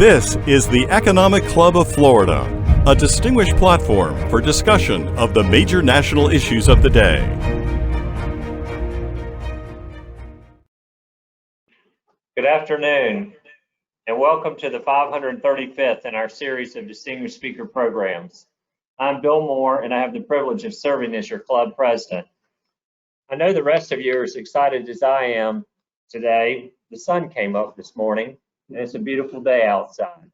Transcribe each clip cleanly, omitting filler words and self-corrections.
This is the Economic Club of Florida, a distinguished platform for discussion of the major national issues of the day. Good afternoon, and welcome to the 535th in our series of Distinguished Speaker programs. I'm Bill Moore, and I have the privilege of serving as your club president. I know the rest of you are as excited as I am today. The sun came up this morning, and it's a beautiful day outside.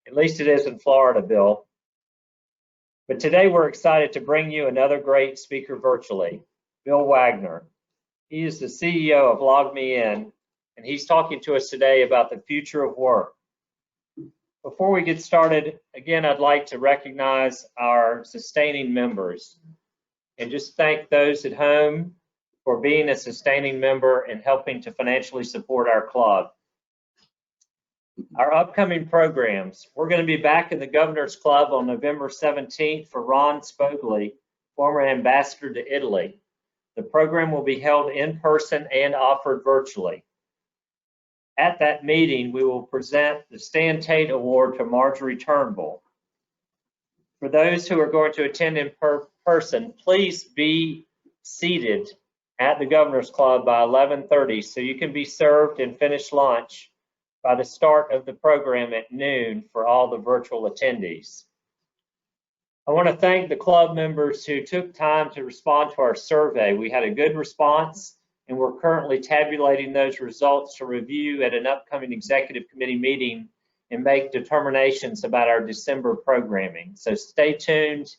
At least it is in Florida, Bill. But today we're excited to bring you another great speaker virtually, Bill Wagner. He is the CEO of LogMeIn, and he's talking to us today about the future of work. Before we get started, again, I'd like to recognize our sustaining members and just thank those at home for being a sustaining member and helping to financially support our club. Our upcoming programs, we're going to be back in the Governor's Club on November 17th for Ron Spogli, former ambassador to Italy. The program will be held in person and offered virtually. At that meeting, we will present the Stan Tate Award to Marjorie Turnbull. For those who are going to attend in person, please be seated at the Governor's Club by 11:30 so you can be served and finish lunch by the start of the program at noon for all the virtual attendees. I want to thank the club members who took time to respond to our survey. We had a good response, and we're currently tabulating those results to review at an upcoming executive committee meeting and make determinations about our December programming. So stay tuned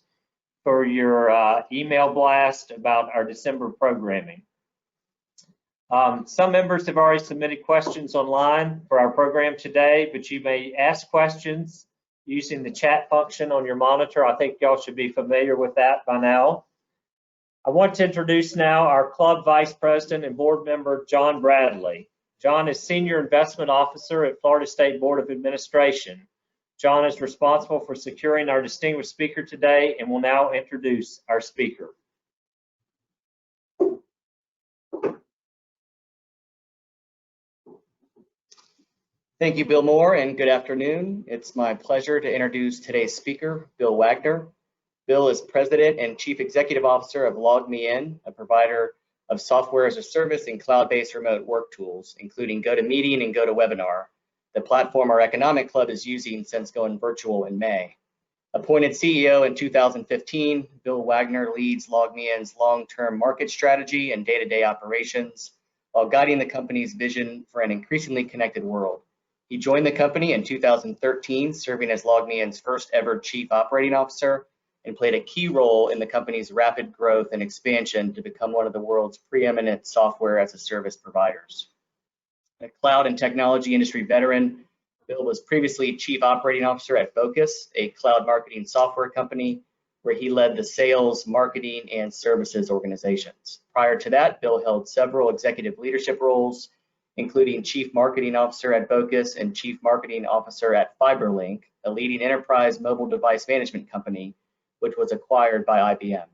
for your email blast about our December programming. Some members have already submitted questions online for our program today, but you may ask questions using the chat function on your monitor. I think y'all should be familiar with that by now. I want to introduce now our club vice president and board member, John Bradley. John is Senior Investment Officer at Florida State Board of Administration. John is responsible for securing our distinguished speaker today and will now introduce our speaker. Thank you, Bill Moore, and good afternoon. It's my pleasure to introduce today's speaker, Bill Wagner. Bill is President and Chief Executive Officer of LogMeIn, a provider of software as a service and cloud-based remote work tools, including GoToMeeting and GoToWebinar, the platform our Economic Club is using since going virtual in May. Appointed CEO in 2015, Bill Wagner leads LogMeIn's long-term market strategy and day-to-day operations while guiding the company's vision for an increasingly connected world. He joined the company in 2013, serving as LogMeIn's first ever Chief Operating Officer, and played a key role in the company's rapid growth and expansion to become one of the world's preeminent software as a service providers. A cloud and technology industry veteran, Bill was previously Chief Operating Officer at Vocus, a cloud marketing software company, where he led the sales, marketing, and services organizations. Prior to that, Bill held several executive leadership roles, including Chief Marketing Officer at Vocus and Chief Marketing Officer at FiberLink, a leading enterprise mobile device management company, which was acquired by IBM.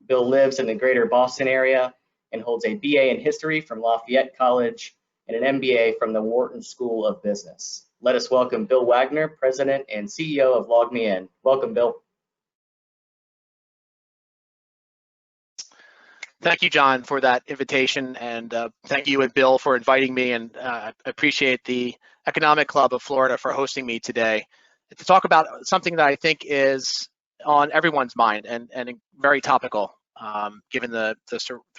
Bill lives in the greater Boston area and holds a BA in history from Lafayette College and an MBA from the Wharton School of Business. Let us welcome Bill Wagner, President and CEO of LogMeIn. Welcome, Bill. Thank you, John, for that invitation, and thank you and Bill for inviting me, and I appreciate the Economic Club of Florida for hosting me today to talk about something that I think is on everyone's mind and very topical, given the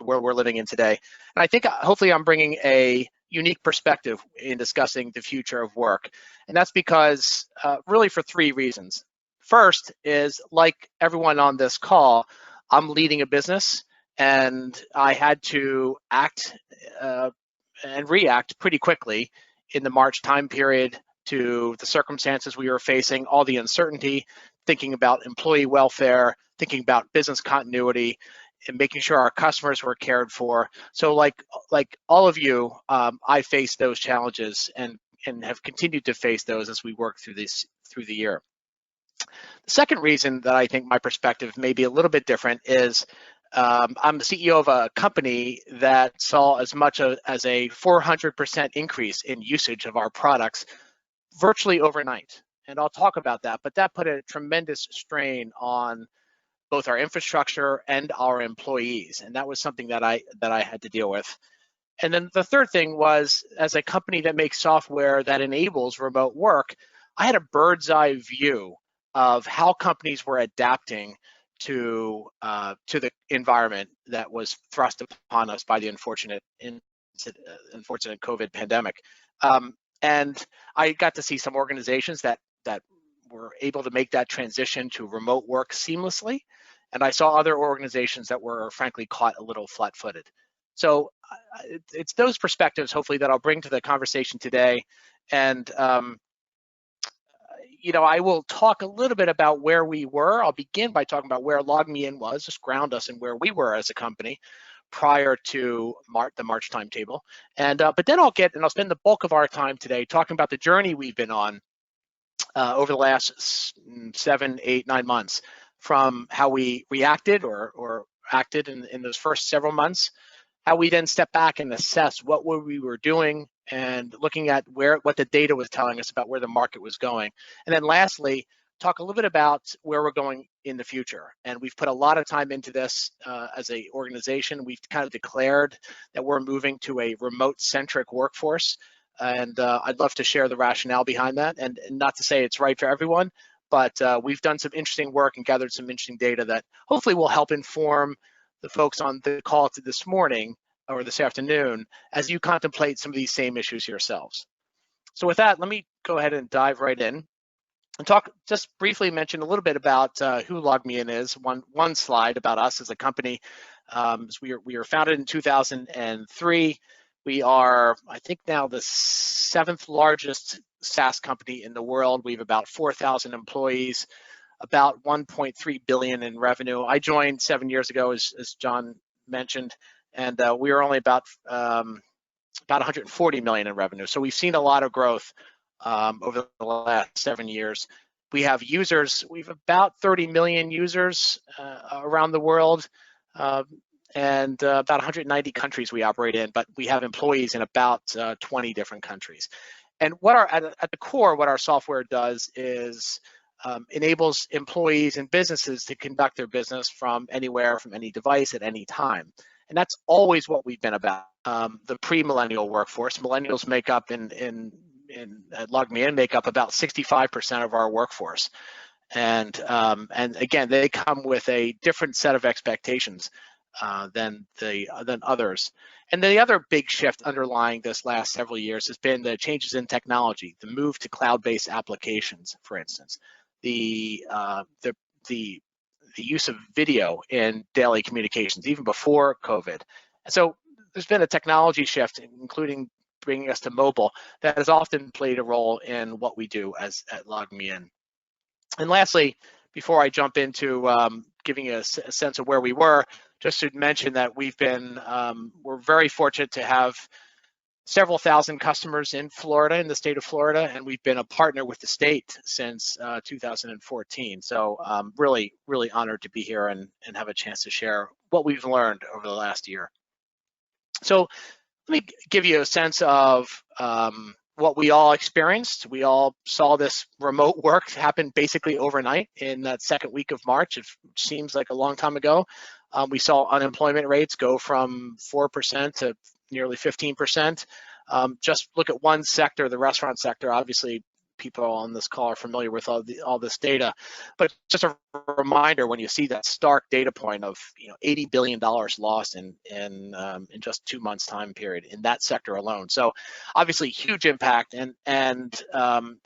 world we're living in today. And I think hopefully I'm bringing a unique perspective in discussing the future of work, and that's because really for three reasons. First is, like everyone on this call, I'm leading a business, and I had to act and react pretty quickly in the March time period to the circumstances we were facing, all the uncertainty, thinking about employee welfare, thinking about business continuity, and making sure our customers were cared for. So like all of you, I faced those challenges and have continued to face those as we work through the year. The second reason that I think my perspective may be a little bit different is I'm the CEO of a company that saw as much as a 400% increase in usage of our products virtually overnight. And I'll talk about that, but that put a tremendous strain on both our infrastructure and our employees. And that was something that I had to deal with. And then the third thing was, as a company that makes software that enables remote work, I had a bird's eye view of how companies were adapting to the environment that was thrust upon us by the unfortunate COVID pandemic. And I got to see some organizations that were able to make that transition to remote work seamlessly. And I saw other organizations that were frankly caught a little flat-footed. So it's those perspectives, hopefully, that I'll bring to the conversation today. And I will talk a little bit about where we were. I'll begin by talking about where LogMeIn was, just ground us in where we were as a company prior to the March timetable. And but then I'll spend the bulk of our time today talking about the journey we've been on over the last 7, 8, 9 months, from how we reacted or acted in those first several months, how we then stepped back and assessed what we were doing and looking at what the data was telling us about where the market was going. And then lastly, talk a little bit about where we're going in the future. And we've put a lot of time into this as an organization. We've kind of declared that we're moving to a remote-centric workforce. And I'd love to share the rationale behind that. And not to say it's right for everyone, but we've done some interesting work and gathered some interesting data that hopefully will help inform the folks on the call this morning or this afternoon as you contemplate some of these same issues yourselves. So with that, let me go ahead and dive right in and just briefly mention a little bit about who LogMeIn is. One slide about us as a company. We were founded in 2003. We are, I think, now the 7th largest SaaS company in the world. We have about 4,000 employees, about 1.3 billion in revenue. I joined 7 years ago, as John mentioned, and we were only about 140 million in revenue. So we've seen a lot of growth over the last 7 years. We have users. We have about 30 million users around the world, and about 190 countries we operate in. But we have employees in about 20 different countries. And at the core, what our software does is enables employees and businesses to conduct their business from anywhere, from any device at any time. And that's always what we've been about. The pre-millennial workforce, millennials make up at LogMeIn make up about 65% of our workforce. And again, they come with a different set of expectations than others. And then the other big shift underlying this last several years has been the changes in technology, the move to cloud-based applications, for instance, the use of video in daily communications, even before COVID. So there's been a technology shift, including bringing us to mobile, that has often played a role in what we do at LogMeIn. And lastly, before I jump into giving you a sense of where we were, just to mention that we're very fortunate to have several thousand customers in Florida, in the state of Florida, and we've been a partner with the state since 2014. So really, really honored to be here and have a chance to share what we've learned over the last year. So let me give you a sense of what we all experienced. We all saw this remote work happen basically overnight in that second week of March. It seems like a long time ago. We saw unemployment rates go from 4% to nearly 15%. Just look at one sector, the restaurant sector. Obviously, people on this call are familiar with all this data, but just a reminder, when you see that stark data point of $80 billion lost in just 2 months time period in that sector alone. So obviously huge impact, and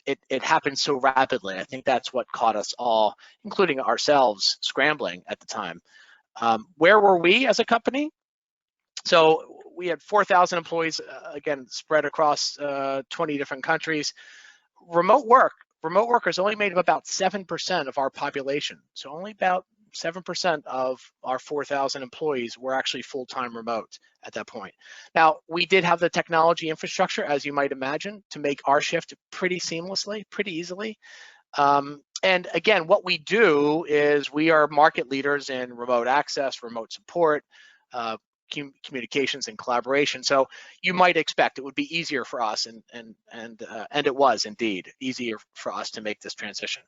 it happened so rapidly. I think that's what caught us all, including ourselves, scrambling at the time. Where were we as a company? So we had 4,000 employees, again, spread across 20 different countries. Remote workers only made up about 7% of our population. So only about 7% of our 4,000 employees were actually full-time remote at that point. Now, we did have the technology infrastructure, as you might imagine, to make our shift pretty seamlessly, pretty easily. And again, what we do is we are market leaders in remote access, remote support, communications and collaboration. So you might expect it would be easier for us, and it was indeed easier for us to make this transition.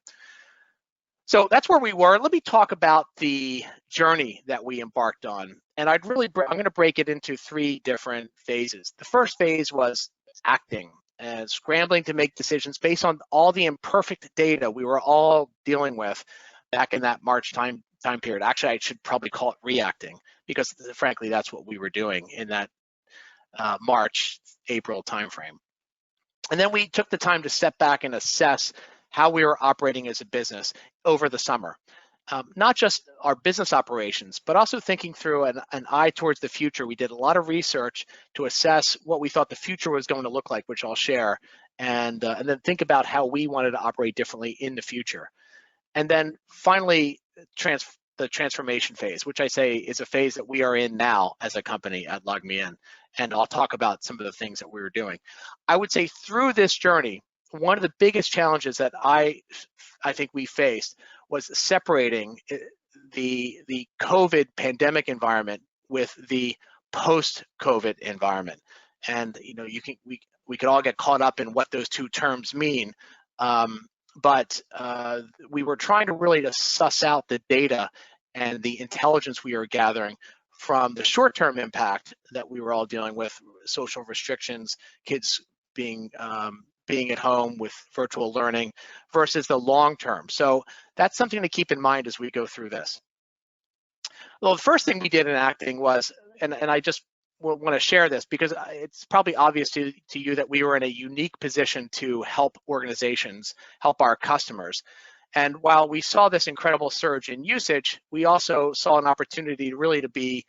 So that's where we were. Let me talk about the journey that we embarked on. And I'm going to break it into 3 different phases. The first phase was acting and scrambling to make decisions based on all the imperfect data we were all dealing with back in that March time period. Actually, I should probably call it reacting, because frankly, that's what we were doing in that March, April timeframe. And then we took the time to step back and assess how we were operating as a business over the summer. Not just our business operations, but also thinking through an eye towards the future. We did a lot of research to assess what we thought the future was going to look like, which I'll share, and then think about how we wanted to operate differently in the future. And then finally, the transformation phase, which I say is a phase that we are in now as a company at LogMeIn. And I'll talk about some of the things that we were doing. I would say through this journey, one of the biggest challenges that I think we faced was separating the COVID pandemic environment with the post-COVID environment. And we could all get caught up in what those 2 terms mean, but we were trying to really suss out the data and the intelligence we were gathering from the short-term impact that we were all dealing with, social restrictions, kids being at home with virtual learning, versus the long term. So that's something to keep in mind as we go through this. Well, the first thing we did in acting was, and I just want to share this because it's probably obvious to you that we were in a unique position to help organizations, help our customers. And while we saw this incredible surge in usage, we also saw an opportunity really to be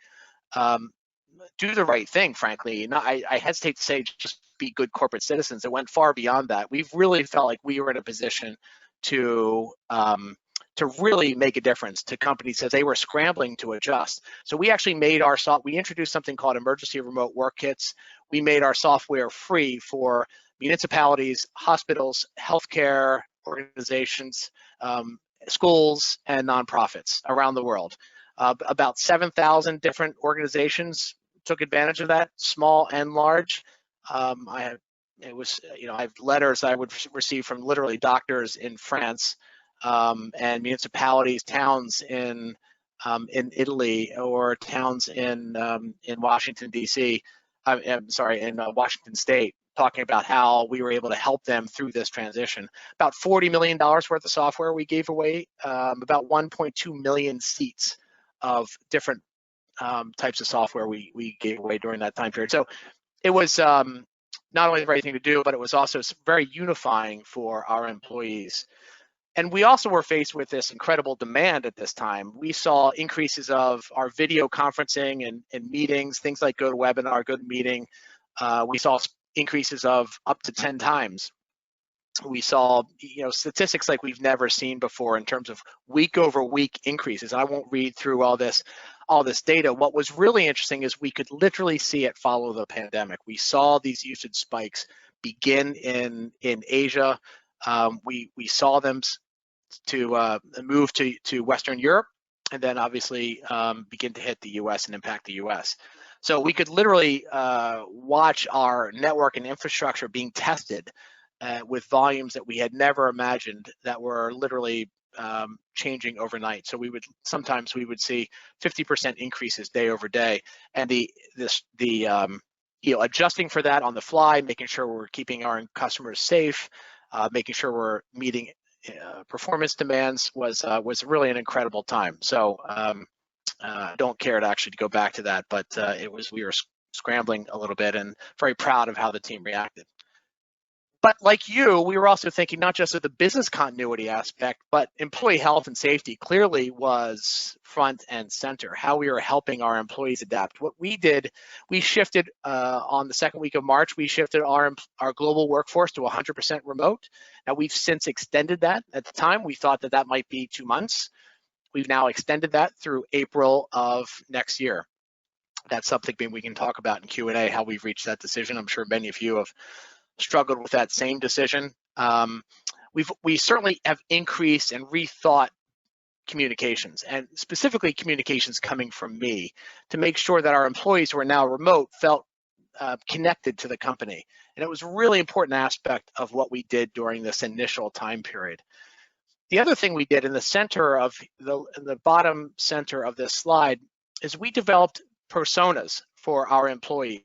do the right thing, frankly. I hesitate to say just be good corporate citizens. It went far beyond that. We've really felt like we were in a position to really make a difference to companies as they were scrambling to adjust. So we actually made we introduced something called emergency remote work kits. We made our software free for municipalities, hospitals, healthcare organizations, schools, and nonprofits around the world. About 7,000 different organizations took advantage of that, small and large. I have letters I would receive from literally doctors in France, and municipalities, towns in Italy, or towns in Washington D.C. I'm sorry, in Washington State, talking about how we were able to help them through this transition. About $40 million worth of software we gave away, about 1.2 million seats of different types of software we gave away during that time period. So it was not only the right thing to do, but it was also very unifying for our employees. And we also were faced with this incredible demand at this time. We saw increases of our video conferencing and meetings, things like GoToWebinar, GoToMeeting. We saw increases of up to 10 times. We saw statistics like we've never seen before in terms of week over week increases. I won't read through all this data. What was really interesting is we could literally see it follow the pandemic. We saw these usage spikes begin in Asia. We saw them to move to Western Europe, and then obviously begin to hit the US and impact the US. So we could literally watch our network and infrastructure being tested with volumes that we had never imagined, that were literally changing overnight. So sometimes we would see 50% increases day over day, and adjusting for that on the fly, making sure we're keeping our customers safe, making sure we're meeting performance demands was really an incredible time. So don't care to actually go back to that, but we were scrambling a little bit, and very proud of how the team reacted. But like you, we were also thinking not just of the business continuity aspect, but employee health and safety clearly was front and center, how we were helping our employees adapt. What we did, we shifted on the second week of March, we shifted our global workforce to 100% remote. Now we've since extended that. At the time, we thought that might be 2 months. We've now extended that through April of next year. That's something we can talk about in Q&A, how we've reached that decision. I'm sure many of you have struggled with that same decision. We certainly have increased and rethought communications, and specifically communications coming from me, to make sure that our employees who are now remote felt connected to the company. And it was a really important aspect of what we did during this initial time period. The other thing we did in the center of the bottom center of this slide is we developed personas for our employees.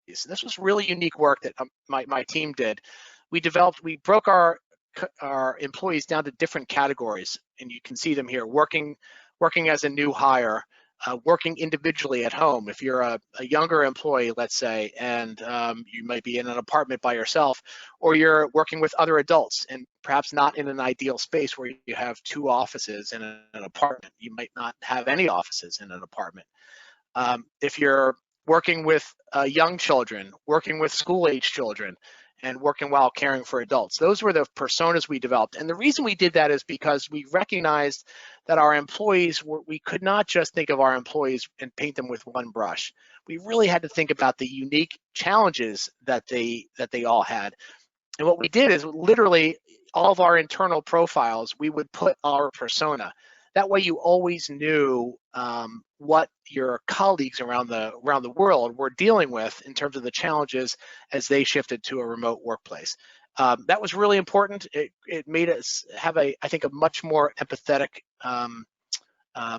This was really unique work that my team did. We broke our employees down to different categories, and you can see them here: working as a new hire, working individually at home. If you're a younger employee, let's say, and you might be in an apartment by yourself, or you're working with other adults and perhaps not in an ideal space where you have 2 offices in an apartment. You might not have any offices in an apartment. If you're working with young children, working with school-age children, and working while caring for adults. Those were the personas we developed. And the reason we did that is because we recognized that our employees we could not just think of our employees and paint them with one brush. We really had to think about the unique challenges that they all had. And what we did is literally all of our internal profiles, we would put our persona. That way you always knew what your colleagues around the world were dealing with in terms of the challenges as they shifted to a remote workplace. That was really important. It made us have I think a much more empathetic,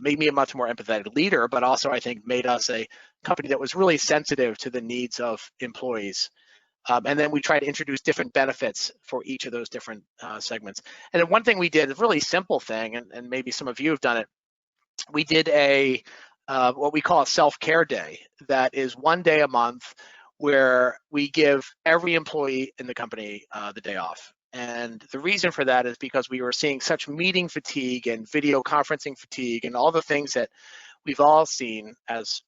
made me a much more empathetic leader, but also I think made us a company that was really sensitive to the needs of employees. And then we try to introduce different benefits for each of those different segments. And then one thing we did, a really simple thing, and maybe some of you have done it, we did what we call a self-care day. That is 1 day a month where we give every employee in the company the day off. And the reason for that is because we were seeing such meeting fatigue and video conferencing fatigue and all the things that we've all seen as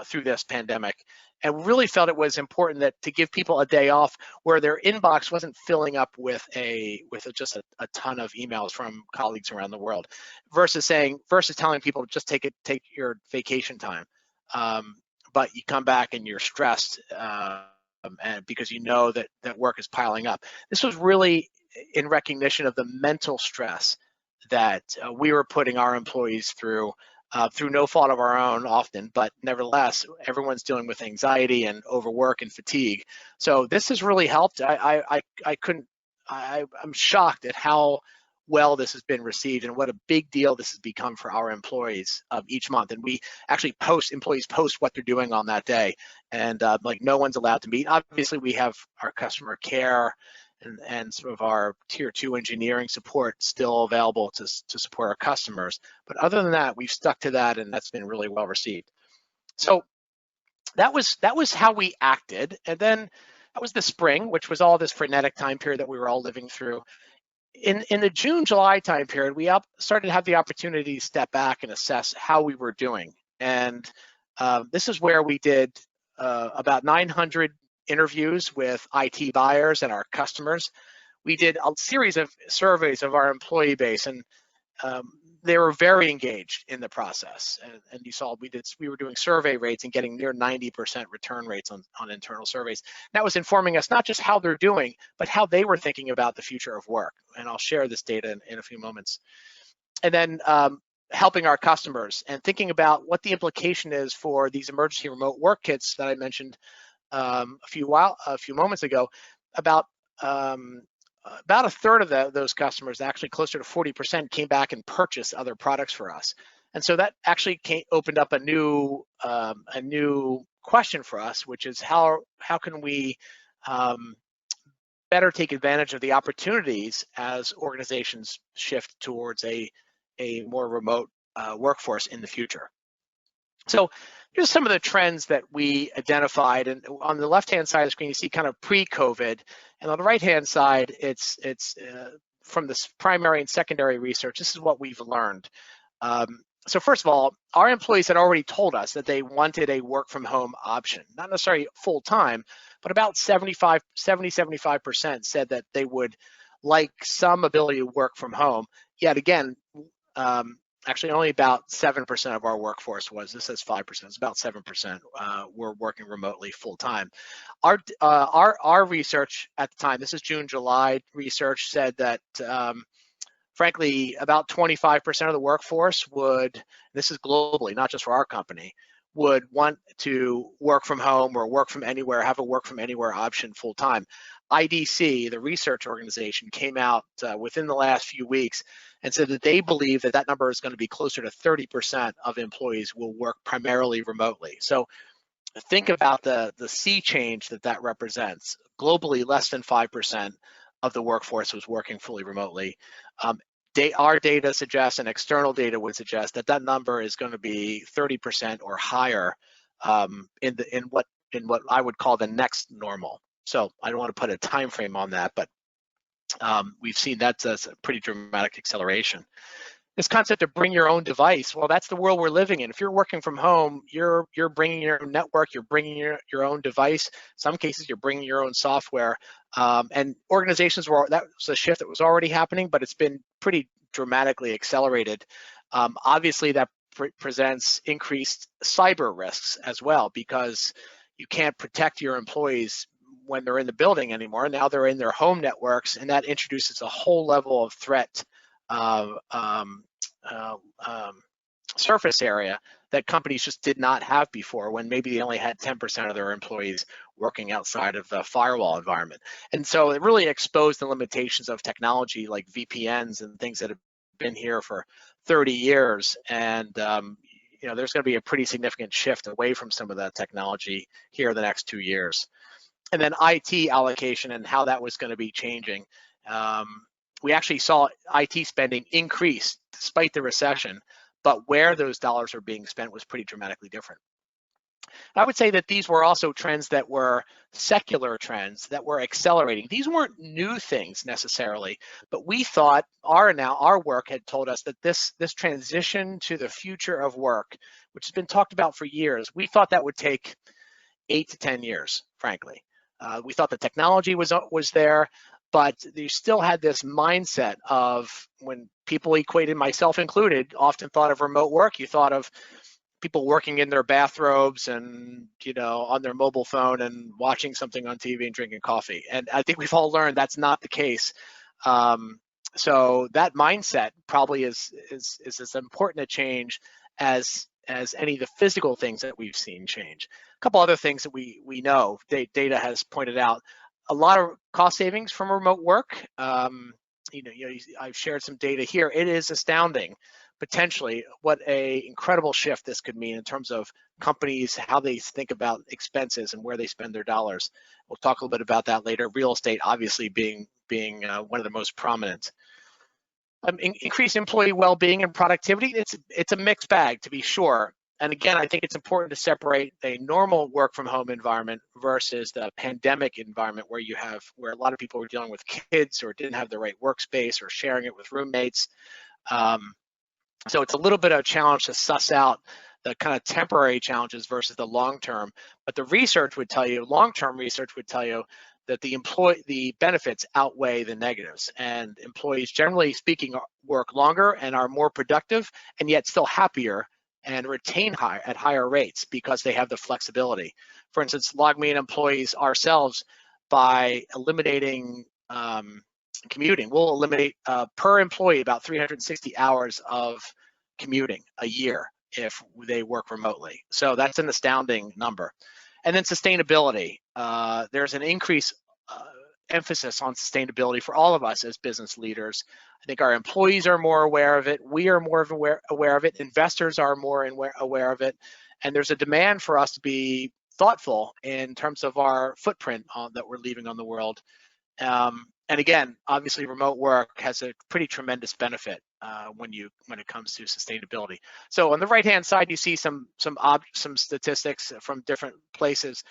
through this pandemic. And we really felt it was important that to give people a day off where their inbox wasn't filling up with just a ton of emails from colleagues around the world, versus telling people just take your vacation time, but you come back and you're stressed and because you know that work is piling up. This was really in recognition of the mental stress that we were putting our employees through no fault of our own often, but nevertheless, everyone's dealing with anxiety and overwork and fatigue. So this has really helped. I'm shocked at how well this has been received and what a big deal this has become for our employees each month. And we actually employees post what they're doing on that day. And like no one's allowed to meet. Obviously, we have our customer care and some of our tier 2 engineering support still available to support our customers. But other than that, we've stuck to that, and that's been really well received. So that was how we acted. And then that was the spring, which was all this frenetic time period that we were all living through. In the June-July time period, we started to have the opportunity to step back and assess how we were doing. And this is where we did about 900 interviews with IT buyers and our customers. We did a series of surveys of our employee base, and they were very engaged in the process. And you saw we were doing survey rates and getting near 90% return rates on internal surveys. That was informing us not just how they're doing, but how they were thinking about the future of work. And I'll share this data in a few moments. And then helping our customers and thinking about what the implication is for these emergency remote work kits that I mentioned a few moments ago. About a third of those customers, actually closer to 40%, came back and purchased other products for us. And so that actually opened up a new question for us, which is how can we better take advantage of the opportunities as organizations shift towards a more remote workforce in the future. So here's some of the trends that we identified. And on the left-hand side of the screen, you see kind of pre-COVID. And on the right-hand side, it's from this primary and secondary research. This is what we've learned. So first of all, our employees had already told us that they wanted a work-from-home option, not necessarily full-time, but about 75% said that they would like some ability to work from home. Yet again, actually only about 7% of our workforce this says 5%, it's about 7% were working remotely full time. Our research at the time, this is June, July research, said that frankly, about 25% of the workforce would, this is globally, not just for our company, would want to work from home or work from anywhere, have a work from anywhere option full time. IDC, the research organization, came out within the last few weeks and said that they believe that that number is going to be closer to 30% of employees will work primarily remotely. So think about the sea change that that represents. Globally, less than 5% of the workforce was working fully remotely. Our data suggests, and external data would suggest, that that number is going to be 30% or higher in what I would call the next normal. So I don't want to put a time frame on that, but we've seen that's a pretty dramatic acceleration. This concept of bring your own device, well, that's the world we're living in. If you're working from home, you're bringing your own network, you're bringing your own device. In some cases, you're bringing your own software. And organizations that was a shift that was already happening, but it's been pretty dramatically accelerated. Obviously, that presents increased cyber risks as well, because you can't protect your employees when they're in the building anymore. Now they're in their home networks, and that introduces a whole level of threat surface area that companies just did not have before, when maybe they only had 10% of their employees working outside of the firewall environment. And so it really exposed the limitations of technology like VPNs and things that have been here for 30 years. And there's going to be a pretty significant shift away from some of that technology here in the next 2 years. And then IT allocation and how that was going to be changing. We actually saw IT spending increase despite the recession, but where those dollars are being spent was pretty dramatically different. I would say that these were also trends that were secular trends that were accelerating. These weren't new things necessarily, but we thought our work had told us that this transition to the future of work, which has been talked about for years, we thought that would take 8 to 10 years, frankly. We thought the technology was there, but you still had this mindset of, when people equated, myself included, often thought of remote work, you thought of people working in their bathrobes and on their mobile phone and watching something on TV and drinking coffee. And I think we've all learned that's not the case. So that mindset probably is as important a change as any of the physical things that we've seen change. A couple other things that we know, data has pointed out, a lot of cost savings from remote work. I've shared some data here. It is astounding, potentially, what a incredible shift this could mean in terms of companies, how they think about expenses and where they spend their dollars. We'll talk a little bit about that later. Real estate, obviously, being one of the most prominent. Increased employee well-being and productivity. It's a mixed bag, to be sure. And again, I think it's important to separate a normal work from home environment versus the pandemic environment where a lot of people were dealing with kids or didn't have the right workspace or sharing it with roommates. So it's a little bit of a challenge to suss out the kind of temporary challenges versus the long-term. But the research would tell you, long-term research would tell you, that the benefits outweigh the negatives, and employees, generally speaking, work longer and are more productive, and yet still happier and retain at higher rates because they have the flexibility. For instance, LogMeIn employees ourselves, by eliminating commuting, we'll eliminate per employee about 360 hours of commuting a year if they work remotely. So that's an astounding number. And then sustainability. There's an increased emphasis on sustainability for all of us as business leaders. I think our employees are more aware of it. We are more aware of it. Investors are more aware of it. And there's a demand for us to be thoughtful in terms of our footprint that we're leaving on the world. And again, obviously, remote work has a pretty tremendous benefit when it comes to sustainability. So on the right-hand side, you see some statistics from different places.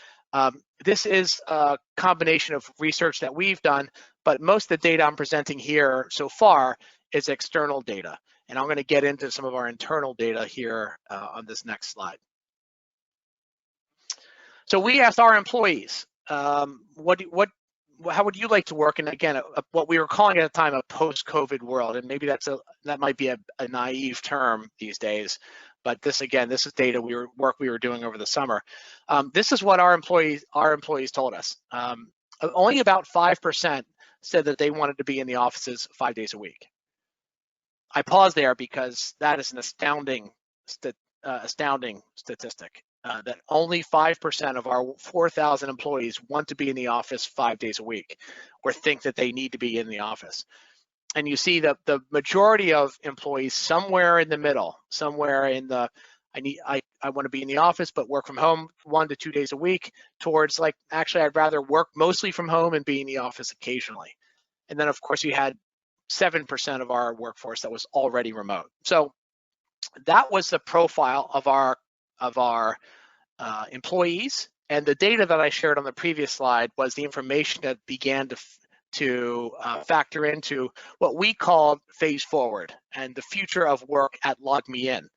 This is a combination of research that we've done, but most of the data I'm presenting here so far is external data. And I'm going to get into some of our internal data here on this next slide. So we asked our employees, how would you like to work? And again, what we were calling at the time a post-COVID world, and maybe that might be a naive term these days, but this is data work we were doing over the summer. This is what our employees told us. Only about 5% said that they wanted to be in the offices 5 days a week. I pause there because that is an astounding statistic. That only 5% of our 4,000 employees want to be in the office 5 days a week, or think that they need to be in the office. And you see that the majority of employees somewhere in the middle, somewhere in the I want to be in the office but work from home 1 to 2 days a week, towards like, actually I'd rather work mostly from home and be in the office occasionally. And then of course you had 7% of our workforce that was already remote. So that was the profile of our employees. And the data that I shared on the previous slide was the information that began to factor into what we called phase forward and the future of work at LogMeIn.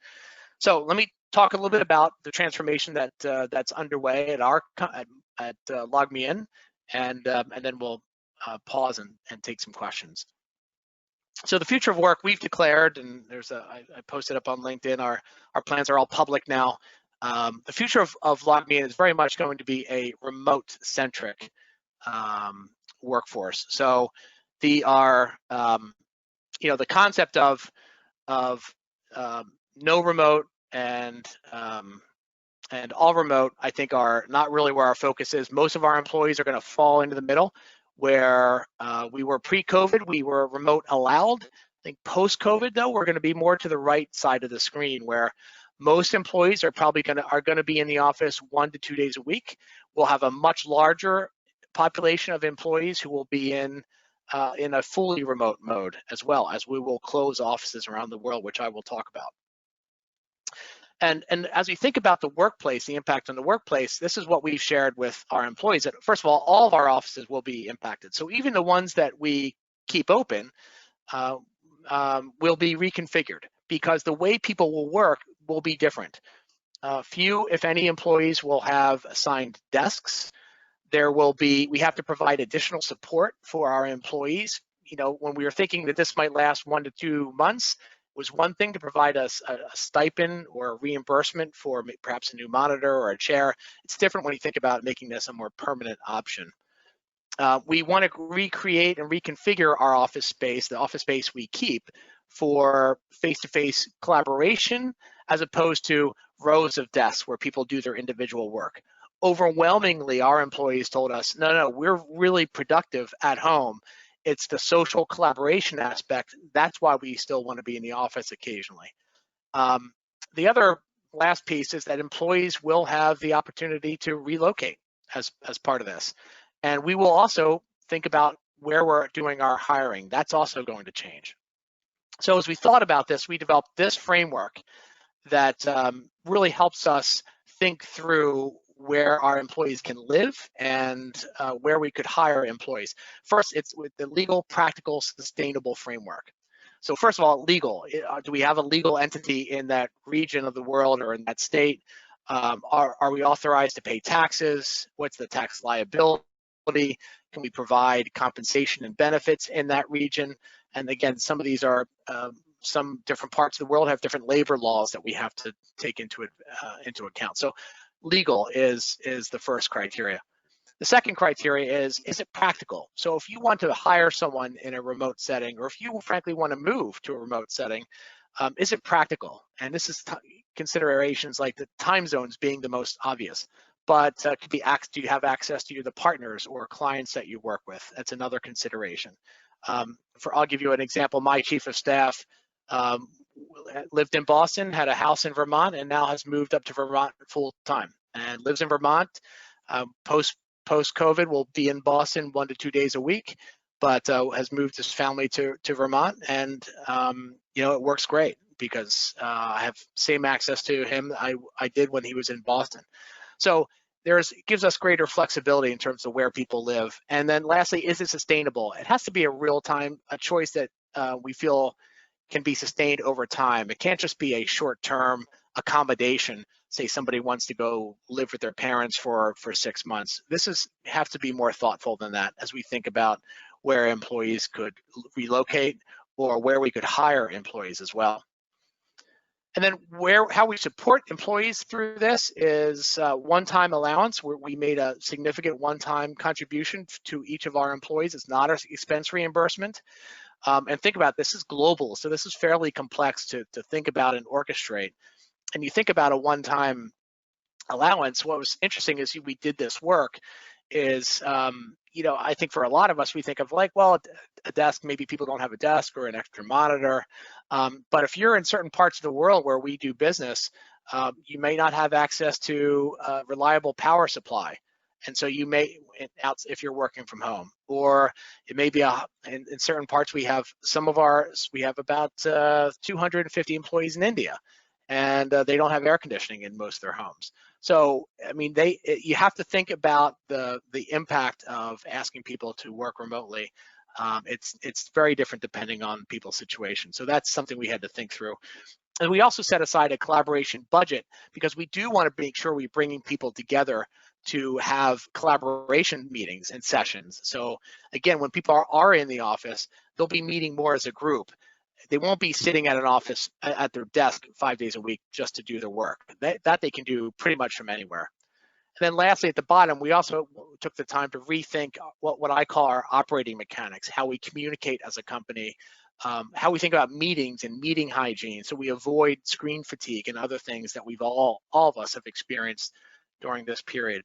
So let me talk a little bit about the transformation that's underway at LogMeIn, and then we'll pause and take some questions. So the future of work, we've declared, and I posted up on LinkedIn, our plans are all public now. The future of LogMeIn is very much going to be a remote-centric workforce. So the concept of no remote and all remote, I think, are not really where our focus is. Most of our employees are going to fall into the middle, where we were pre-COVID, we were remote allowed. I think post-COVID, though, we're going to be more to the right side of the screen, where most employees are probably going to be in the office 1 to 2 days a week. We'll have a much larger population of employees who will be in a fully remote mode, as well as we will close offices around the world, which I will talk about. And as we think about the workplace, the impact on the workplace, this is what we've shared with our employees. That first of all of our offices will be impacted. So even the ones that we keep open will be reconfigured, because the way people will work will be different. Few, if any, employees will have assigned desks. We have to provide additional support for our employees. When we were thinking that this might last 1 to 2 months, it was one thing to provide us a stipend or a reimbursement for perhaps a new monitor or a chair. It's different when you think about making this a more permanent option. We want to recreate and reconfigure our office space, the office space we keep, for face-to-face collaboration, as opposed to rows of desks where people do their individual work. Overwhelmingly, our employees told us, no, we're really productive at home. It's the social collaboration aspect. That's why we still want to be in the office occasionally. The other last piece is that employees will have the opportunity to relocate as part of this. And we will also think about where we're doing our hiring. That's also going to change. So as we thought about this, we developed this framework that really helps us think through where our employees can live and where we could hire employees. First, it's with the legal, practical, sustainable framework. So first of all, legal. Do we have a legal entity in that region of the world or in that state? Are we authorized to pay taxes? What's the tax liability? Can we provide compensation and benefits in that region? And again, some of these are some different parts of the world have different labor laws that we have to take into account. So legal is the first criteria. The second criteria is it practical? So if you want to hire someone in a remote setting, or if you frankly want to move to a remote setting, is it practical? And this is considerations like the time zones being the most obvious, but could be do you have access to the partners or clients that you work with? That's another consideration. I'll give you an example. My chief of staff lived in Boston, had a house in Vermont, and now has moved up to Vermont full time and lives in Vermont. Post-COVID will be in Boston 1 to 2 days a week, but has moved his family to Vermont, and it works great because I have same access to him I did when he was in Boston. So it gives us greater flexibility in terms of where people live. And then lastly, is it sustainable? It has to be a choice that we feel can be sustained over time. It can't just be a short-term accommodation. Say somebody wants to go live with their parents for 6 months. This have to be more thoughtful than that as we think about where employees could relocate or where we could hire employees as well. And then how we support employees through this is one-time allowance, where we made a significant one-time contribution to each of our employees. It's not an expense reimbursement. And think about this is global, so this is fairly complex to think about and orchestrate. And you think about a one-time allowance. What was interesting is we did this work is, I think for a lot of us, we think of like, well, a desk, maybe people don't have a desk or an extra monitor. But if you're in certain parts of the world where we do business, you may not have access to a reliable power supply. And so you may, if you're working from home, or it may be in certain parts, we have about 250 employees in India, and they don't have air conditioning in most of their homes. So, I mean, you have to think about the impact of asking people to work remotely. It's very different depending on people's situation. So that's something we had to think through. And we also set aside a collaboration budget because we do want to make sure we're bringing people together to have collaboration meetings and sessions. So again, when people are in the office, they'll be meeting more as a group. They won't be sitting at an office at their desk 5 days a week just to do their work. That they can do pretty much from anywhere. And then lastly, at the bottom, we also took the time to rethink what I call our operating mechanics, how we communicate as a company, how we think about meetings and meeting hygiene, so we avoid screen fatigue and other things that we've all of us have experienced during this period.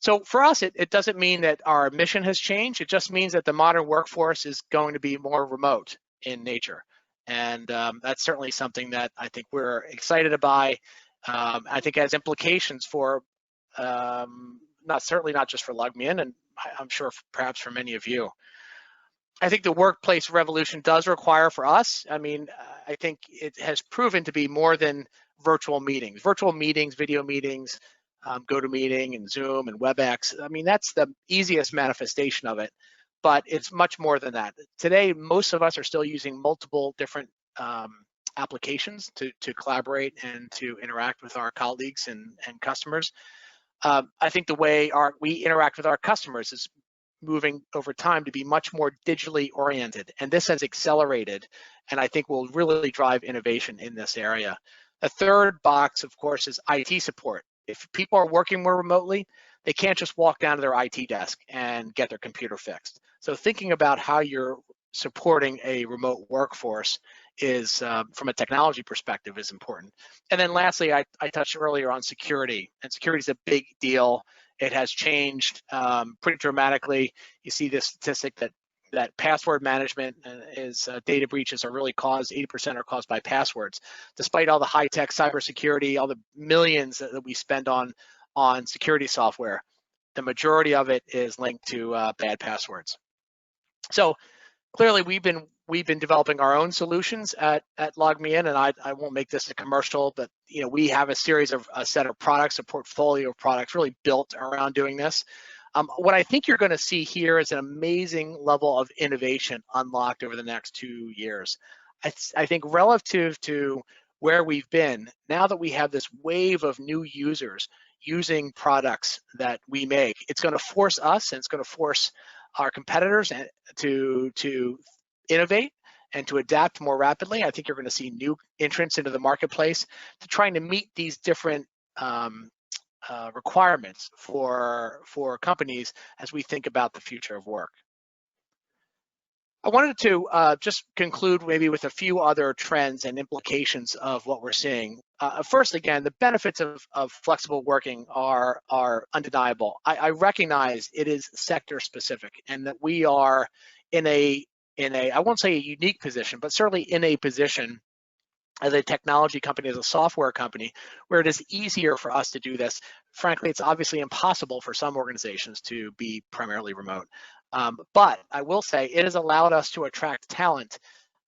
So for us, it doesn't mean that our mission has changed. It just means that the modern workforce is going to be more remote in nature. And that's certainly something that I think we're excited about. I think has implications for, not just for LogMeIn, and I'm sure perhaps for many of you. I think the workplace revolution does require for us, I think it has proven to be more than virtual meetings. Virtual meetings, video meetings, GoToMeeting and Zoom and WebEx, that's the easiest manifestation of it, but it's much more than that. Today, most of us are still using multiple different applications to collaborate and to interact with our colleagues and customers. I think the way we interact with our customers is moving over time to be much more digitally oriented, and this has accelerated, and I think will really drive innovation in this area. The third box, of course, is IT support. If people are working more remotely, they can't just walk down to their IT desk and get their computer fixed. So thinking about how you're supporting a remote workforce is, from a technology perspective, is important. And then lastly, I touched earlier on security, and security is a big deal. It has changed pretty dramatically. You see this statistic that password management data breaches are really 80% are caused by passwords. Despite all the high-tech cybersecurity, all the millions that we spend on security software, the majority of it is linked to bad passwords. So clearly, we've been developing our own solutions at LogMeIn, and I won't make this a commercial, but we have a set of products, a portfolio of products really built around doing this. What I think you're going to see here is an amazing level of innovation unlocked over the next 2 years. I think relative to where we've been, now that we have this wave of new users using products that we make, it's going to force us and it's going to force our competitors to innovate and to adapt more rapidly. I think you're going to see new entrants into the marketplace to trying to meet these different requirements for companies as we think about the future of work. I wanted to just conclude maybe with a few other trends and implications of what we're seeing. First, again, the benefits of flexible working are undeniable. I recognize it is sector specific, and that we are in a I won't say a unique position, but certainly in a position as a technology company, as a software company, where it is easier for us to do this. Frankly, it's obviously impossible for some organizations to be primarily remote. But I will say it has allowed us to attract talent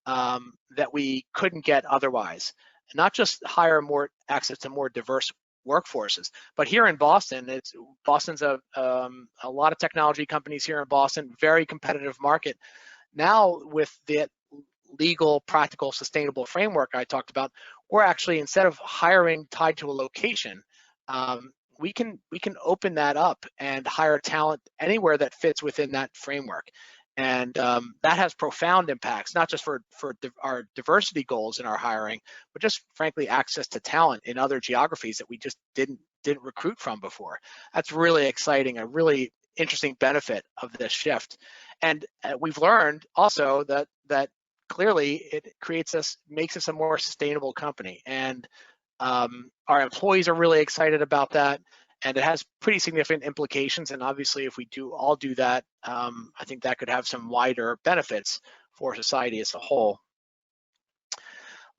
that we couldn't get otherwise. Not just hire more access to more diverse workforces, but here in Boston, Boston's a lot of technology companies here in Boston, very competitive market. Now with the legal, practical, sustainable framework I talked about, we're actually, instead of hiring tied to a location, we can open that up and hire talent anywhere that fits within that framework. And that has profound impacts, not just for our diversity goals in our hiring, but just frankly access to talent in other geographies that we just didn't recruit from before. That's really exciting, a really interesting benefit of this shift. And we've learned also that clearly it makes us a more sustainable company. And our employees are really excited about that. And it has pretty significant implications. And obviously, if we all do that, I think that could have some wider benefits for society as a whole.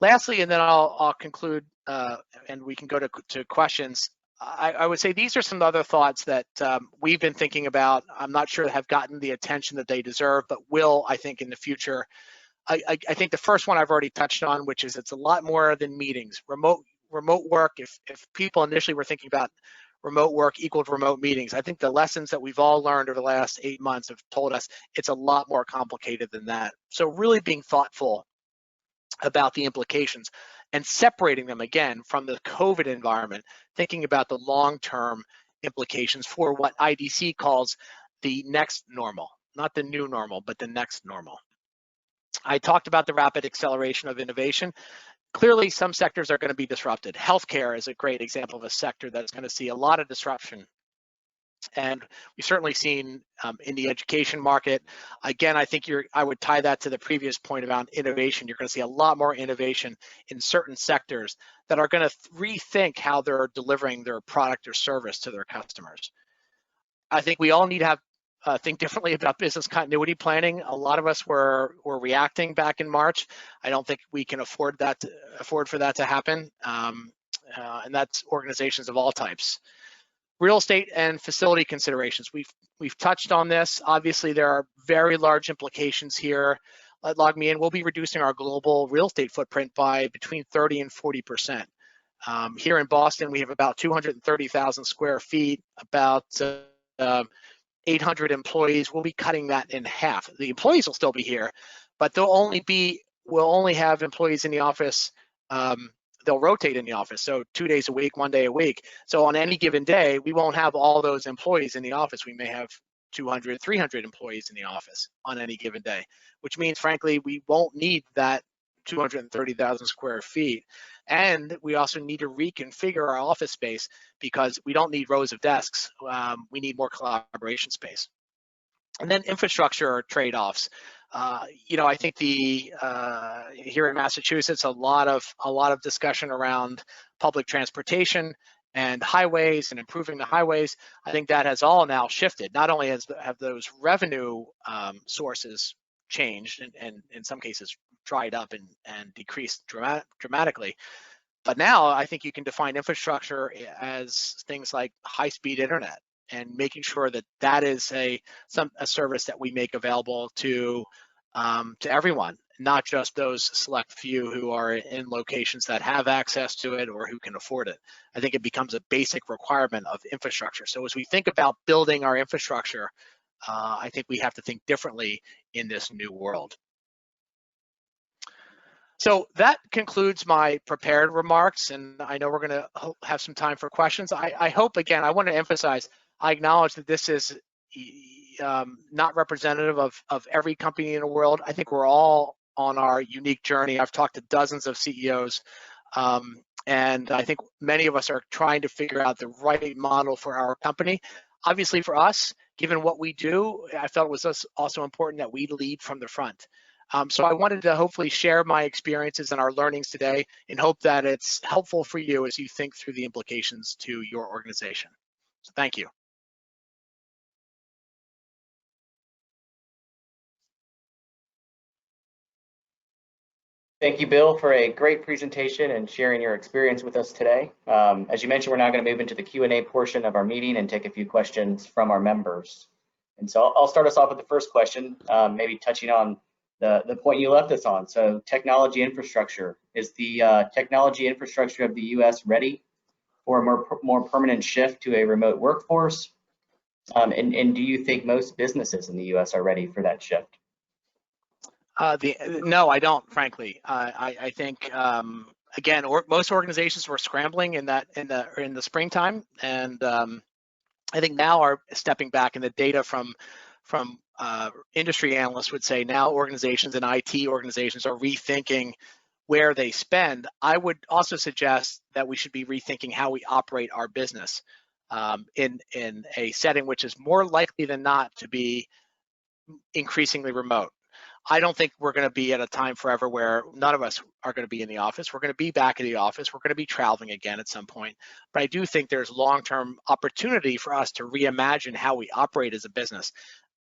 Lastly, and then I'll conclude, and we can go to questions. I would say these are some other thoughts that we've been thinking about. I'm not sure have gotten the attention that they deserve, but will, I think, in the future. I think the first one I've already touched on, which is it's a lot more than meetings. Remote work, if people initially were thinking about remote work equal to remote meetings, I think the lessons that we've all learned over the last 8 months have told us it's a lot more complicated than that. So really being thoughtful about the implications and separating them again from the COVID environment, thinking about the long-term implications for what IDC calls the next normal, not the new normal, but the next normal. I talked about the rapid acceleration of innovation. Clearly, some sectors are going to be disrupted. Healthcare is a great example of a sector that's going to see a lot of disruption. And we've certainly seen in the education market. Again, I think I would tie that to the previous point about innovation. You're going to see a lot more innovation in certain sectors that are going to rethink how they're delivering their product or service to their customers. I think we all need to think differently about business continuity planning. A lot of us were reacting back in March. I don't think we can afford for that to happen, and that's organizations of all types. Real estate and facility considerations. We've touched on this. Obviously, there are very large implications here. At LogMeIn, we'll be reducing our global real estate footprint by between 30 and 40%. Here in Boston, we have about 230,000 square feet, about 800 employees. We'll be cutting that in half. The employees will still be here, but we'll only have employees in the office. They'll rotate in the office, so 2 days a week, 1 day a week. So on any given day, we won't have all those employees in the office. We may have 200, 300 employees in the office on any given day, which means, frankly, we won't need that 230,000 square feet. And we also need to reconfigure our office space because we don't need rows of desks. We need more collaboration space. And then infrastructure trade-offs. I think here in Massachusetts, a lot of discussion around public transportation and highways and improving the highways. I think that has all now shifted. Not only have those revenue sources changed and in some cases dried up and decreased dramatically, but now I think you can define infrastructure as things like high-speed internet and making sure that that is a service that we make available to everyone, not just those select few who are in locations that have access to it or who can afford it. I think it becomes a basic requirement of infrastructure. So as we think about building our infrastructure, I think we have to think differently in this new world. So that concludes my prepared remarks, and I know we're going to have some time for questions. I hope, again, I want to emphasize, I acknowledge that this is not representative of every company in the world. I think we're all on our unique journey. I've talked to dozens of CEOs, and I think many of us are trying to figure out the right model for our company. Obviously for us, given what we do, I felt it was also important that we lead from the front. So I wanted to hopefully share my experiences and our learnings today and hope that it's helpful for you as you think through the implications to your organization. So thank you. Thank you, Bill, for a great presentation and sharing your experience with us today. As you mentioned, we're now going to move into the Q&A portion of our meeting and take a few questions from our members. And so I'll start us off with the first question, maybe touching on the point you left us on. So technology infrastructure. Is the technology infrastructure of the U.S. ready for a more permanent shift to a remote workforce? And do you think most businesses in the U.S. are ready for that shift? No, I don't, frankly. I think again, most organizations were scrambling in the springtime, and I think now are stepping back, and the data from industry analysts would say now organizations and IT organizations are rethinking where they spend. I would also suggest that we should be rethinking how we operate our business in a setting which is more likely than not to be increasingly remote. I don't think we're going to be at a time forever where none of us are going to be in the office. We're going to be back in the office. We're going to be traveling again at some point. But I do think there's long-term opportunity for us to reimagine how we operate as a business.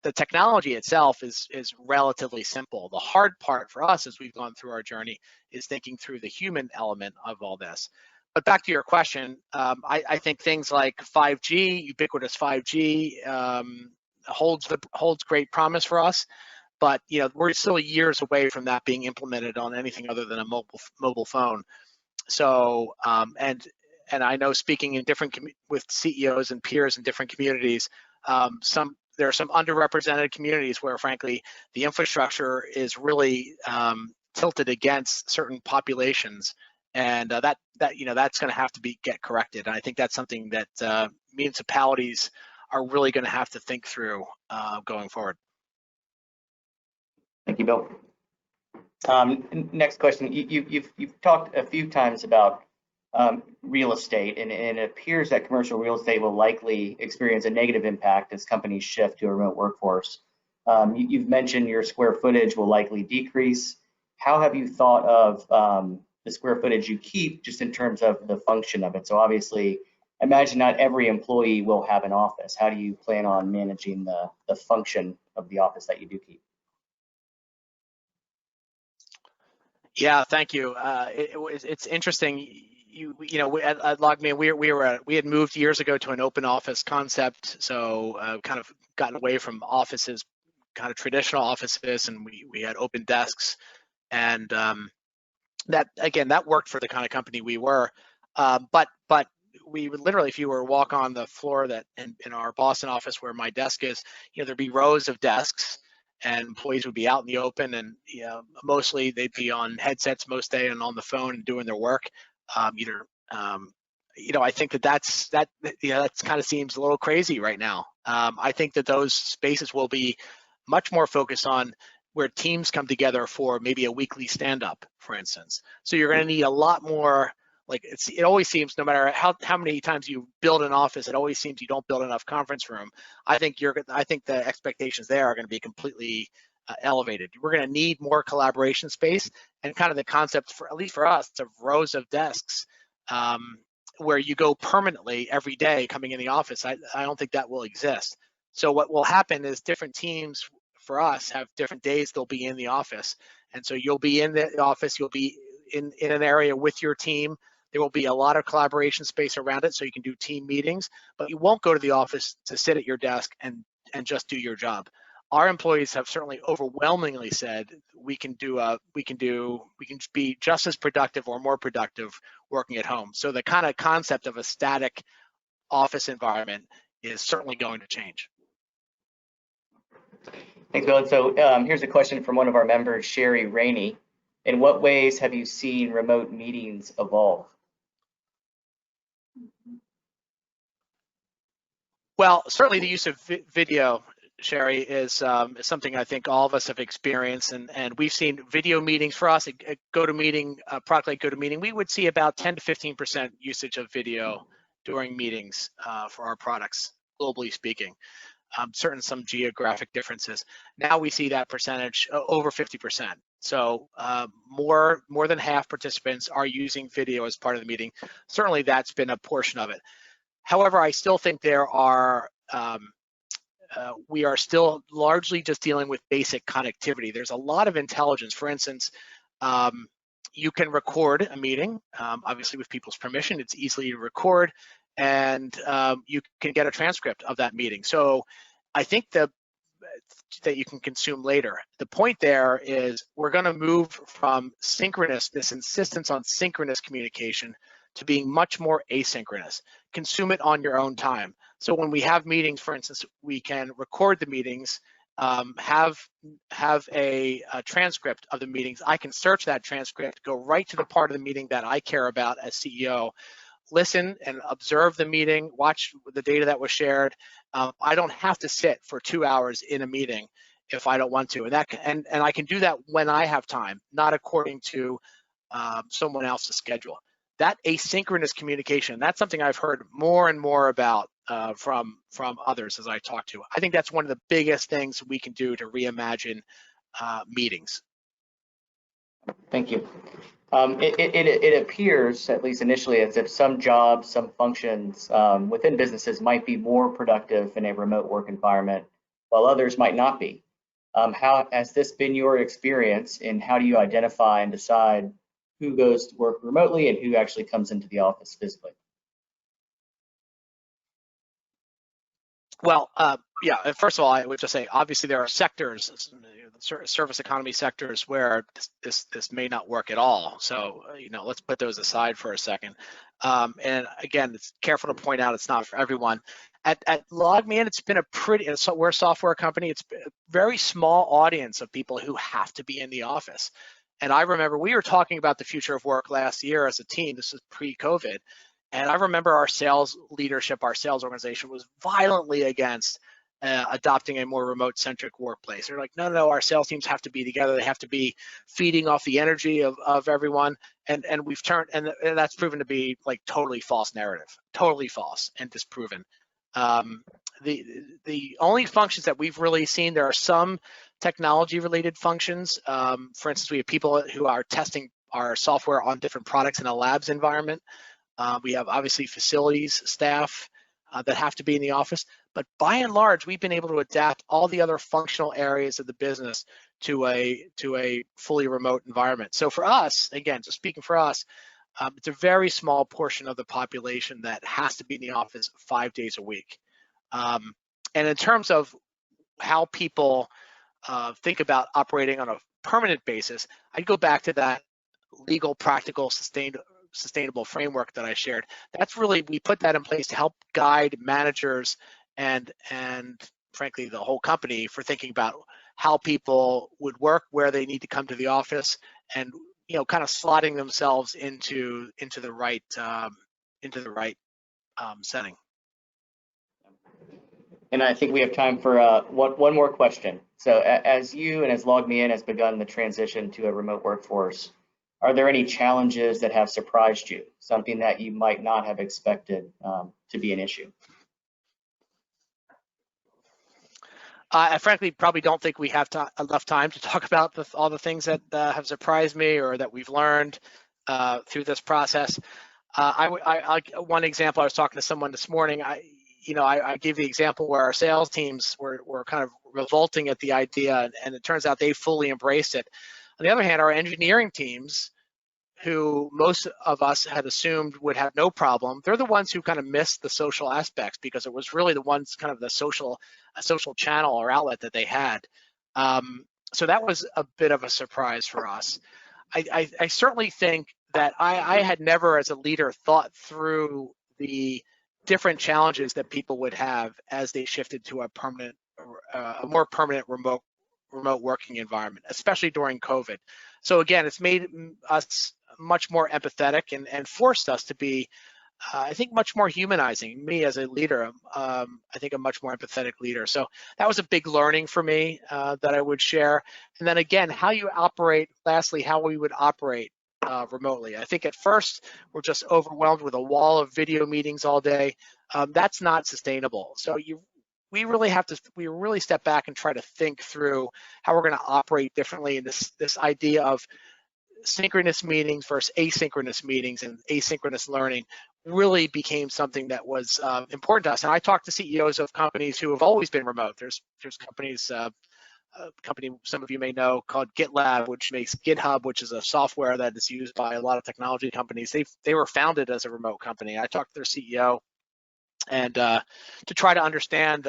The technology itself is relatively simple. The hard part for us as we've gone through our journey is thinking through the human element of all this. But back to your question, I think things like 5G, ubiquitous 5G, holds great promise for us. But we're still years away from that being implemented on anything other than a mobile phone. So and I know speaking in with CEOs and peers in different communities, there are some underrepresented communities where, frankly, the infrastructure is really tilted against certain populations, and that's going to have to get corrected. And I think that's something that municipalities are really going to have to think through going forward. Thank you, Bill. Next question. You've talked a few times about real estate, and it appears that commercial real estate will likely experience a negative impact as companies shift to a remote workforce. You've mentioned your square footage will likely decrease. How have you thought of the square footage you keep, just in terms of the function of it? So obviously, I imagine not every employee will have an office. How do you plan on managing the function of the office that you do keep? Yeah, thank you. It's interesting. At LogMeIn, we had moved years ago to an open office concept, so kind of gotten away from offices, kind of traditional offices, and we had open desks, and that worked for the kind of company we were. But we would literally, if you were to walk on the floor that in our Boston office where my desk is, there'd be rows of desks, and employees would be out in the open, and mostly they'd be on headsets most day and on the phone and doing their work. I think that kind of seems a little crazy right now. I think that those spaces will be much more focused on where teams come together for maybe a weekly stand-up, for instance. So you're going to need a lot more. Like it always seems, no matter how many times you build an office, it always seems you don't build enough conference room. I think the expectations there are going to be completely elevated. We're going to need more collaboration space, and kind of the concept, for at least for us, of rows of desks where you go permanently every day coming in the office. I don't think that will exist. So what will happen is different teams for us have different days they'll be in the office, and so you'll be in the office, you'll be in an area with your team. There will be a lot of collaboration space around it, so you can do team meetings, but you won't go to the office to sit at your desk and just do your job. Our employees have certainly overwhelmingly said we can be just as productive or more productive working at home. So the kind of concept of a static office environment is certainly going to change. Thanks, Bill. So here's a question from one of our members, Sherry Rainey. In what ways have you seen remote meetings evolve? Well, certainly the use of video, Sherry, is something I think all of us have experienced, and we've seen video meetings for us. A GoToMeeting, a product like GoToMeeting, we would see about 10 to 15% usage of video during meetings for our products, globally speaking. Some geographic differences. Now we see that percentage over 50%. So more than half participants are using video as part of the meeting. Certainly that's been a portion of it. However, I still think we are still largely just dealing with basic connectivity. There's a lot of intelligence. For instance, you can record a meeting, obviously with people's permission. It's easily to record, and you can get a transcript of that meeting. So I think that you can consume later. The point there is we're going to move from this insistence on synchronous communication, to being much more asynchronous. Consume it on your own time. So when we have meetings, for instance, we can record the meetings, have a transcript of the meetings. I can search that transcript, go right to the part of the meeting that I care about as CEO, listen and observe the meeting, watch the data that was shared. I don't have to sit for 2 hours in a meeting if I don't want to, and I can do that when I have time, not according to someone else's schedule. That asynchronous communication, that's something I've heard more and more about from others as I talk to. I think that's one of the biggest things we can do to reimagine meetings. Thank you. It appears, at least initially, as if some jobs, some functions within businesses might be more productive in a remote work environment, while others might not be. How has this been your experience, and how do you identify and decide who goes to work remotely and who actually comes into the office physically? Well, yeah, first of all, I would just say, obviously there are sectors, service economy sectors, where this may not work at all. So, let's put those aside for a second. And again, it's careful to point out it's not for everyone. At LogMeIn, it's been we're a software company. It's a very small audience of people who have to be in the office. And I remember we were talking about the future of work last year as a team. This is pre-COVID. And I remember our sales leadership, our sales organization was violently against adopting a more remote-centric workplace. They're like, no, our sales teams have to be together. They have to be feeding off the energy of everyone. And we've turned, and that's proven to be like totally false narrative, totally false and disproven. The only functions that we've really seen, there are some technology-related functions. For instance, we have people who are testing our software on different products in a labs environment. We have obviously facilities staff that have to be in the office, but by and large, we've been able to adapt all the other functional areas of the business to a fully remote environment. So for us, again, just speaking for us, it's a very small portion of the population that has to be in the office 5 days a week. And in terms of how people think about operating on a permanent basis, I'd go back to that legal, practical, sustainable framework that I shared. That's really, we put that in place to help guide managers and frankly the whole company for thinking about how people would work, where they need to come to the office, and kind of slotting themselves into the right setting. And I think we have time for one more question. So as you and as LogMeIn has begun the transition to a remote workforce, are there any challenges that have surprised you, something that you might not have expected to be an issue? I frankly probably don't think we have enough time to talk about all the things that have surprised me or that we've learned through this process. One example, I was talking to someone this morning. I gave the example where our sales teams were kind of revolting at the idea, and it turns out they fully embraced it. On the other hand, our engineering teams, who most of us had assumed would have no problem, they're the ones who kind of missed the social aspects because it was really the ones kind of the social channel or outlet that they had. So that was a bit of a surprise for us. I certainly think that I had never as a leader thought through the different challenges that people would have as they shifted to a more permanent remote working environment, especially during COVID. So again, it's made us much more empathetic and forced us to be, I think, much more humanizing. Me as a leader, I think a much more empathetic leader. So that was a big learning for me that I would share. And then again, how you operate, lastly, how we would operate remotely. I think at first we're just overwhelmed with a wall of video meetings all day. That's not sustainable. So we really step back and try to think through how we're going to operate differently in this idea of synchronous meetings versus asynchronous meetings, and asynchronous learning really became something that was important to us. And I talked to CEOs of companies who have always been remote. There's companies, a company some of you may know called GitLab, which makes GitHub, which is a software that is used by a lot of technology companies. They were founded as a remote company. I talked to their CEO and to try to understand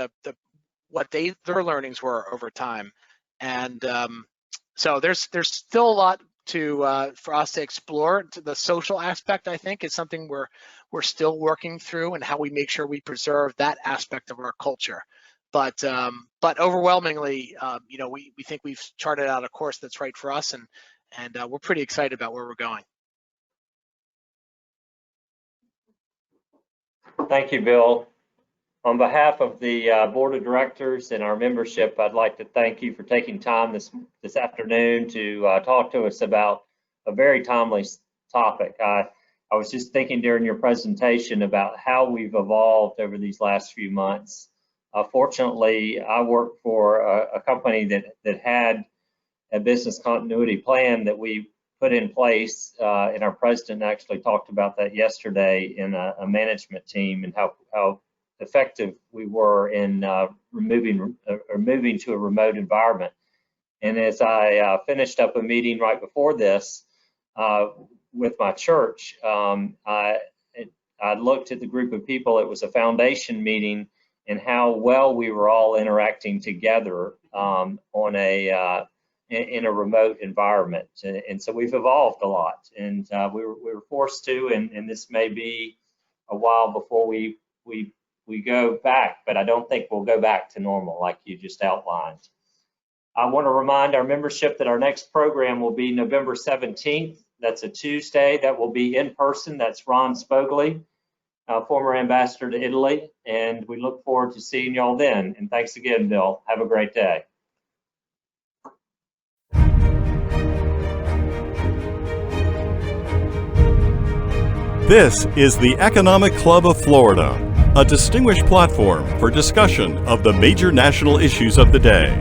what their learnings were over time. And so there's still a lot for us to explore. To the social aspect, I think, is something we're still working through, and how we make sure we preserve that aspect of our culture. But overwhelmingly, we think we've charted out a course that's right for us, and we're pretty excited about where we're going. Thank you, Bill. On behalf of the board of directors and our membership, I'd like to thank you for taking time this afternoon to talk to us about a very timely topic. I I was just thinking during your presentation about how we've evolved over these last few months. Fortunately, I work for a company that had a business continuity plan that we put in place, and our president actually talked about that yesterday in a management team, and how effective we were in moving to a remote environment. And as I finished up a meeting right before this with my church, I looked at the group of people. It was a foundation meeting, and how well we were all interacting together in a remote environment. And so we've evolved a lot, and we were forced to, and this may be a while before we go back, but I don't think we'll go back to normal like you just outlined. I want to remind our membership that our next program will be November 17th. That's a Tuesday. That will be in person. That's Ron Spogli, former ambassador to Italy, and we look forward to seeing y'all then. And thanks again, Bill. Have a great day. This is the Economic Club of Florida, a distinguished platform for discussion of the major national issues of the day.